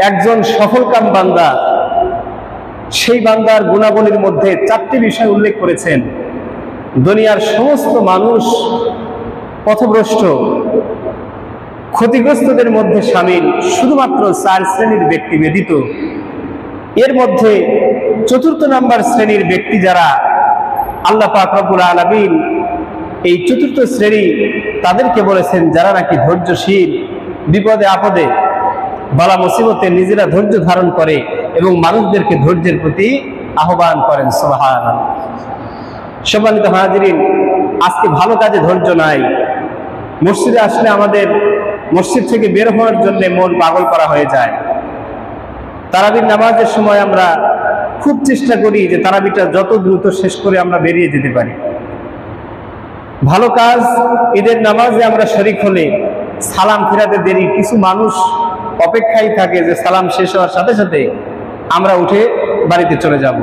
একজন সফলকাম বান্দা, সেই বান্দার গুণাবলীর মধ্যে 4টি বিষয় উল্লেখ করেছেন। দুনিয়ার সমস্ত মানুষ পথভ্রষ্ট, ক্ষতিগ্রস্তদের মধ্যে শামিল শুধুমাত্র 4 শ্রেণীর ব্যক্তি ব্যতীত। এর মধ্যে 4র্থ নাম্বার শ্রেণীর ব্যক্তি যারা, আল্লাহ পাক রব্বুল আলামিন এই 4র্থ শ্রেণী তাদেরকে বলেছেন যারা নাকি ধৈর্যশীল, বিপদে আপদে বালা মুসিবতে নিজেরা ধৈর্য ধারণ করে এবং মানুষদেরকে ধৈর্যের প্রতি আহ্বান করেন। সুবহানাল্লাহ। সম্মানিত হাজিরিন, আজকে ভালো কাজে ধৈর্য নাই। মসজিদে আসলে আমাদের মসজিদ থেকে বের হওয়ার জন্য মন পাগল করা হয়ে যায়। তারাবির নামাজের সময় আমরা খুব চেষ্টা করি যে তারাবিটা যত দ্রুত শেষ করে আমরা বেরিয়ে যেতে পারি। ভালো কাজ, ঈদের নামাজে আমরা শরীক হলে সালাম ফেরাতে দেরি, কিছু মানুষ অপেক্ষায় থাকে যে সালাম শেষ হওয়ার সাথে সাথে আমরা উঠে বাড়িতে চলে যাব।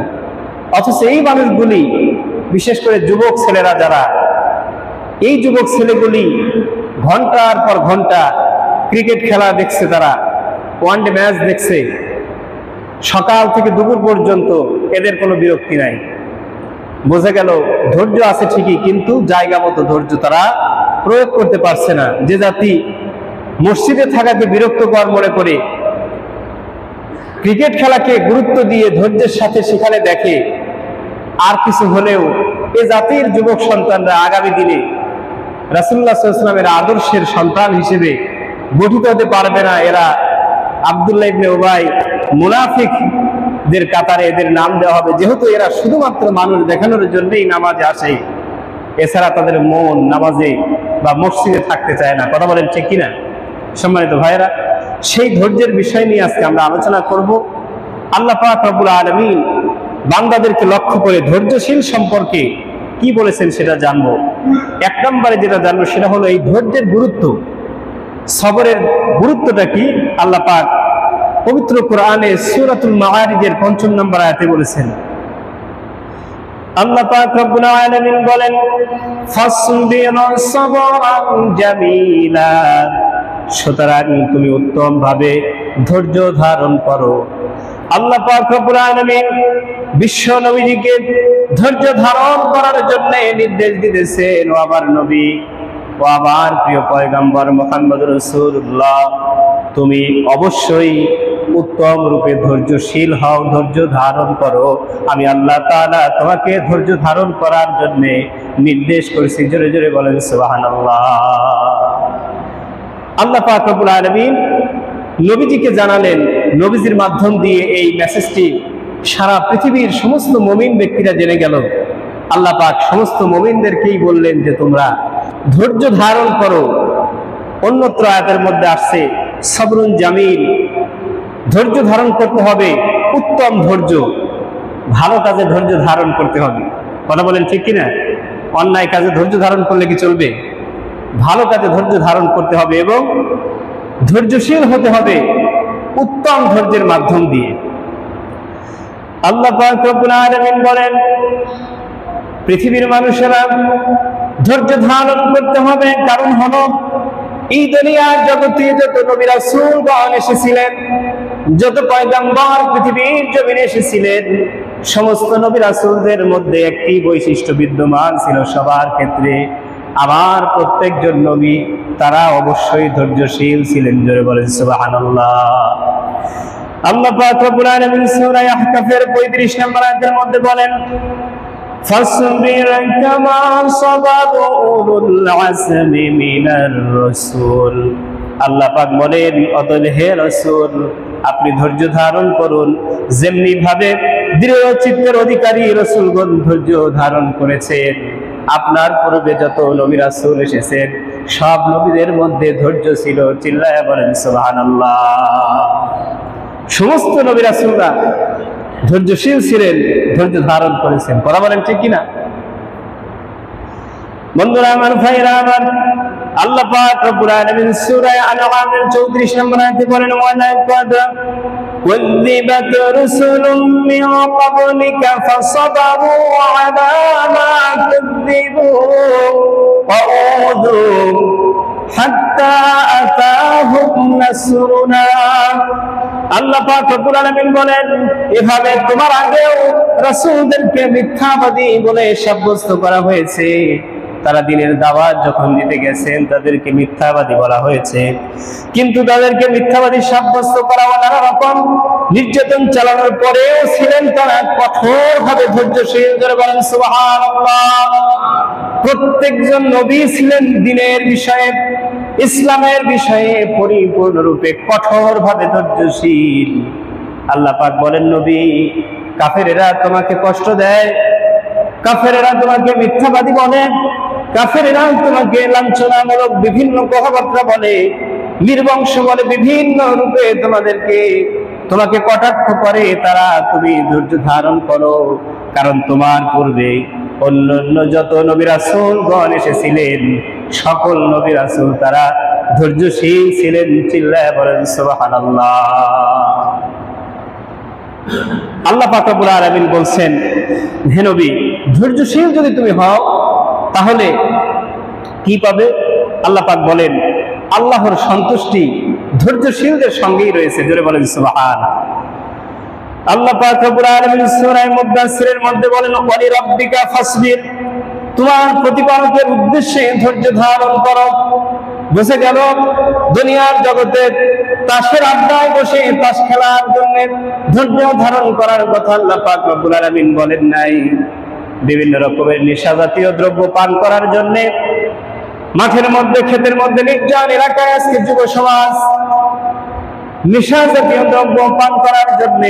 অথচ এই মানুষগুলি, বিশেষ করে যুবক ছেলেরা যারা, এই যুবক ছেলেগুলি ঘন্টার পর ঘন্টা ক্রিকেট খেলা দেখছে, তারা ওয়ানডে ম্যাচ দেখছে, সকাল থেকে দুপুর পর্যন্ত এদের কোনো বিরক্তি নাই। বোঝা গেল ধৈর্য আছে ঠিকই, কিন্তু জায়গা মতো ধৈর্য তারা প্রয়োগ করতে পারছে না। যে জাতি মসজিদে থাকাকে বিরক্তকর মনে করে ক্রিকেট খেলাকে গুরুত্ব দিয়ে ধৈর্যের সাথে সেখানে দেখে, আর কিছু হলেও এ জাতির যুবক সন্তানরা আগামী দিনে রাসূলুল্লাহ সাল্লাল্লাহু আলাইহি ওয়াসাল্লামের আদর্শের সন্তান হিসেবে গঠিত হতে পারবে না। এরা আব্দুল্লাহ ইবনে উবাই, মুনাফিকদের কাতারে এদের নাম দেওয়া হবে, যেহেতু এরা শুধুমাত্র মানুষ দেখানোর জন্যই নামাজে আসে, এছাড়া তাদের মন নামাজে বা মসজিদে থাকতে চায় না। কথা বলেন ঠিক কিনা? সম্মানিত ভাইয়েরা, সেই ধৈর্যের বিষয় নিয়ে আজকে আমরা আলোচনা করব। আল্লাহ পাক রব্বুল আলামিন বান্দাদেরকে লক্ষ্য করে ধৈর্যশীল সম্পর্কে কি বলেছেন সেটা জানবো। 1 নম্বরে যেটা জানবো সেটা হলো এই ধৈর্যের গুরুত্ব, সবরের গুরুত্বটা কি। আল্লাহ পাক পবিত্র কোরআনে সূরাতুল মাআরিজের ৫ম নম্বর আয়াতে বলেছেন, আল্লাহ পাক রব্বুল আলামিন বলেন, ফাসবির সাবরান জামিলা, সুতরাং তুমি উত্তম ভাবে ধৈর্য ধারণ করো। আল্লাহ পাক রব্বুল আলামিন বিশ্ব নবীজিকে ধৈর্য ধারণ করার জন্য নির্দেশ দিতেছেন। ও আমার নবী, ও আমার প্রিয় পয়গম্বর মুহাম্মদ রাসূলুল্লাহ, তুমি অবশ্যই উত্তম রূপে ধৈর্যশীল হও, ধৈর্য ধারণ করো। আমি আল্লাহ তাআলা তোমাকে ধৈর্য ধারণ করার জন্য নির্দেশ করেছি। জোরে জোরে বলেন সুবহানাল্লাহ। আল্লাহ পাক রব্বুল আলামিন নবীজিকে জানালেন, নবীজির মাধ্যম দিয়ে এই মেসেজটি সারা পৃথিবীর সমস্ত মুমিন ব্যক্তিরা জেনে গেল। আল্লাহ পাক সমস্ত মুমিনদেরকেই বললেন যে তোমরা ধৈর্য ধারণ করো। অন্যত্র আয়াতের মধ্যে আসছে সবরুন জামিল, ধৈর্য ধারণ করতে হবে, উত্তম ধৈর্য, ভালো কাজে ধৈর্য ধারণ করতে হবে। কথা বলেন ঠিক কিনা? অন্যায় কাজে ধৈর্য ধারণ করলে কি চলবে? ভালো কাজে ধৈর্য ধারণ করতে হবে এবং ধৈর্যশীল হতে হবে উত্তম ধৈর্যের মাধ্যম দিয়ে। আল্লাহ পাক রব্বুল আলামিন বলেন, পৃথিবীর মানুষেরা ধৈর্য ধারণ করতে হবে, কারণ হলো এই দুনিয়ার জগতে যত নবী রাসূলগণ এসেছিলেন, যত পয়গম্বর পৃথিবীর জমিনে এসেছিলেন, সমস্ত নবী রাসূলদের মধ্যে একটি বৈশিষ্ট্য বিদ্যমান ছিল সবার ক্ষেত্রে। আমার প্রত্যেকজন নবী তারা অবশ্যই ধৈর্যশীল ছিলেন। জোরে বলেন সুবহানাল্লাহ। আল্লাহ পাক রব্বুল আলামিন সূরা আহকাফের 35 নম্বর আয়াতের মধ্যে বলেন, ফাসবির কামা সাবারা উলুল আজমি মিনার রাসূল। আল্লাহ পাক বলেন, অতএব হে রাসূল আপনি ধৈর্য ধারণ করুন, যেমনি ভাবে দৃঢ় চিত্তের অধিকারী রাসূলগণ ধৈর্য ধারণ করেছেন। আপনার পূর্বে যত নবী রাসূল এসেছেন সব নবীদের মধ্যে ধৈর্য ছিল। চিল্লায়া বলেন সুবহানাল্লাহ। সমস্ত নবী রাসূলরা ধৈর্যশীল ছিলেন, ধৈর্য ধারণ করেছেন। কথা বলেন ঠিক কিনা? বন্ধুরা আমার, ভাইরা আমার, আল্লাহ পাক রব্বুল আলামিন সূরা আনআমের 34 নম্বর আয়াতে বলেন, ওয়ালাকাদ কুযিবাত রুসুলুম মিন ক্বাবলিকা ফাসাবারু আলা মা কুযিবু ওয়া উযু হাত্তা আতাহুম নাসরুনা। আল্লাহ পাক রব্বুল আলামিন বলেন, এভাবে তোমার আগেও রাসূলদেরকে মিথ্যাবাদী বলে সাব্যস্ত করা হয়েছে। তারা দিনের দাওয়াত যখন দিতে গেছেন তাদেরকে মিথ্যাবাদী বলা হয়েছে, কিন্তু তাদেরকে মিথ্যাবাদী সাব্যস্ত করা নানা রকম নির্যাতন চালানোর পরেও ছিলেন তারা কঠোরভাবে ধৈর্যশীল। যারা বলেন সুবহানাল্লাহ। প্রত্যেকজন নবী ছিলেন দিনের বিষয়ে, ইসলামের বিষয়ে পরিপূর্ণরূপে কঠোরভাবে ধৈর্যশীল। আল্লাহ পাক বলেন, নবী, কাফেরেরা তোমাকে কষ্ট দেয়, কাফেরেরা তোমাকে মিথ্যাবাদী বলে, কাফেরেরা তোমাকে লাঞ্ছনামূলক বিভিন্ন কথাবার্তা বলে, নির্বংশ বলে, বিভিন্ন রূপে তোমাকে কটাক্ষ করে, তারা তুমি ধৈর্য ধারণ করো, কারণ তোমার পূর্বে অন্যান্য যত নবী রাসূলগণ এসেছিলেন সকল নবী রাসূল তারা ধৈর্যশীল ছিলেন। চিল্লায় বলেন সুবহানাল্লাহ। আল্লাহ পাক রব্বুল আলামিন বলছেন, হে নবী, ধৈর্যশীল যদি তুমি হও তাহলে কি পাবে? আল্লাহ পাক বলেন, আল্লাহর সন্তুষ্টি ধৈর্যশীলদের সঙ্গেই রয়েছে। জোরে বলেন সুবহানাল্লাহ। আল্লাহ পাক রব্বুল আলামিন সূরা মুদাসসিরের মধ্যে বলেন, ওয়ালি রাব্বিকা ফাসবির, তোমার প্রতিপালকের উদ্দেশ্যে ধৈর্য ধারণ করো। বুঝে গেল, দুনিয়ার জগতে তাসের আড্ডায় বসে তাস খেলার জন্য ধৈর্য ধারণ করার কথা আল্লাহ পাক রব্বুল আলামিন বলেন নাই। বিভিন্ন রকমের নেশা জাতীয় দ্রব্য পান করার জন্য মাঠের মধ্যে, ক্ষেতের মধ্যে, নির্জন এলাকায় আজকে যুব সমাজ নেশা জাতীয় দ্রব্য পান করার জন্য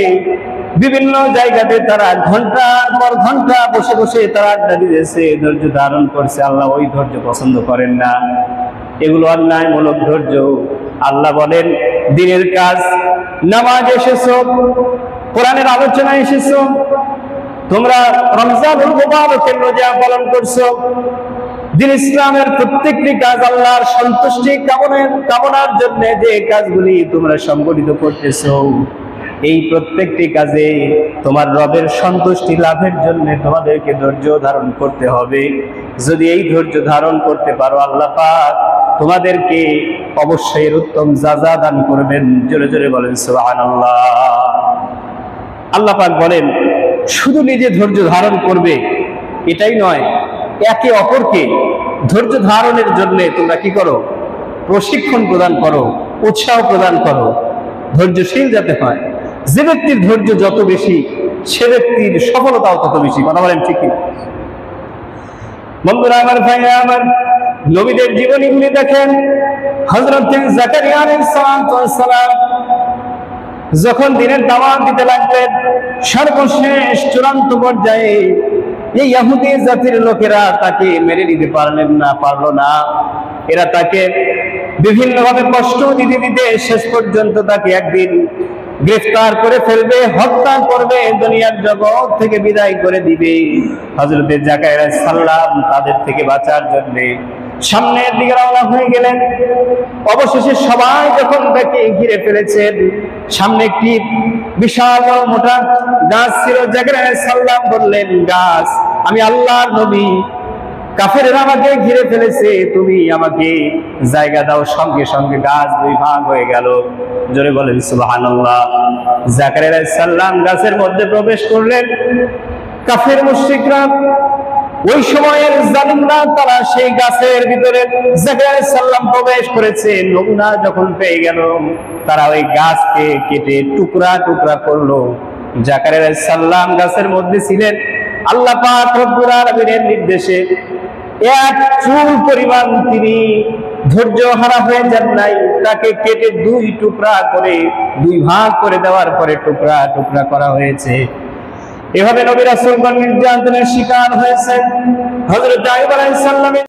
বিভিন্ন জায়গাতে তারা ঘন্টার পর ঘন্টা বসে বসে তারা আড্ডা দিয়েছে, ধৈর্য ধারণ করছে। আল্লাহ ওই ধৈর্য পছন্দ করেন না, এগুলো অন্যায়মূলক ধৈর্য। আল্লাহ বলেন, দিনের কাজ, নামাজ এসেছো, কোরআনের আলোচনা এসেছো, তোমরা রমজানুল মুবারকের রোজা পালন করছো, দিন ইসলামের প্রত্যেকটি কাজ আল্লাহর সন্তুষ্টি কামনার জন্য যে কাজগুলি তোমরা সংগঠিত করতেছো, এই প্রত্যেকটি কাজে তোমার রবের সন্তুষ্টি লাভের জন্য তোমাদেরকে ধৈর্য ধারণ করতে হবে। যদি এই ধৈর্য ধারণ করতে পারো, আল্লাহ পাক তোমাদেরকে অবশ্যই উত্তম যাজা দান করবেন। জোরে জোরে বলেন সুবহানাল্লাহ। আল্লাহ পাক বলেন, শুধু নিজে ধৈর্য ধারণ করবে এটাই নয়, একে অপরকে ধৈর্য ধারণের জন্য তোমরা কি করো? প্রশিক্ষণ প্রদান করো, উৎসাহ প্রদান করো, ধৈর্যশীল যাতে হয়। যে ব্যক্তির ধৈর্য যত বেশি, সে ব্যক্তির সফলতাও তত বেশি। কথা বলেন ঠিক কি? বন্ধুরা আমার, ভাইরা আমার, নবীদের জীবনীগুলি দেখেন। হযরত জাকারিয়া আলাইহিস সালাম যখন দিনের দাওয়াত দিতে লাগলেন, সর্বশেষ চূড়ান্ত পর্যায়ে এই ইহুদি জাতির লোকেরা তাকে মেনে নিতে পারলো না। এরা তাকে বিভিন্নভাবে কষ্ট দিতে দিতে শেষ পর্যন্ত তাকে একদিন গ্রেফতার করে ফেলবে, হত্যা করবে, দুনিয়ার জগৎ থেকে বিদায় করে দিবে। হযরত জাকারিয়া আলাইহিস সালাম তাদের থেকে বাঁচার জন্য সামনের দিকে রওনা হয়ে গেলেন। অবশেষে সবাই যখন তাকে ঘিরে ফেলেছেন, সামনে একটি বিশাল মোটা গাছ ছিল। জাকারিয়া আলাইহিস সালাম বললেন, গাছ, আমি আল্লাহর নবী, কাফেররা আমাকে ঘিরে ফেলেছে, তুমি আমাকে জায়গা দাও। সঙ্গে সঙ্গে গাছ দুই ভাগ হয়ে গেল। জোরে বলেন সুবহানাল্লাহ। জাকারিয়া আলাইহিস সালাম গাছের মধ্যে প্রবেশ করলেন। কাফের মুশরিকরা, ওই সময়ের জালিমরা, তারা সেই গাছের ভিতরে জাকারিয়া আলাইহিস সালাম প্রবেশ করেছে। নমুনা যখন পেয়ে গেল, তারা ওই গাছকে কেটে টুকরা টুকরা করলো। জাকারিয়া আলাইহিস সালাম গাছের মধ্যে ছিলেন। আল্লাহ পাক রব্বুল আলামিনের নির্দেশে এক চুল পরিমাণ তিনি ধৈর্য হারা হয়ে যান নাই। তাকে কেটে দুই টুকরা করে, দুই ভাগ করে দেওয়ার পরে টুকরা টুকরা করা হয়েছে। এভাবে নবী রাসূলগণ নির্যাতনের শিকার হয়েছে। হযরত আইয়ুব আলাইহিস সালাম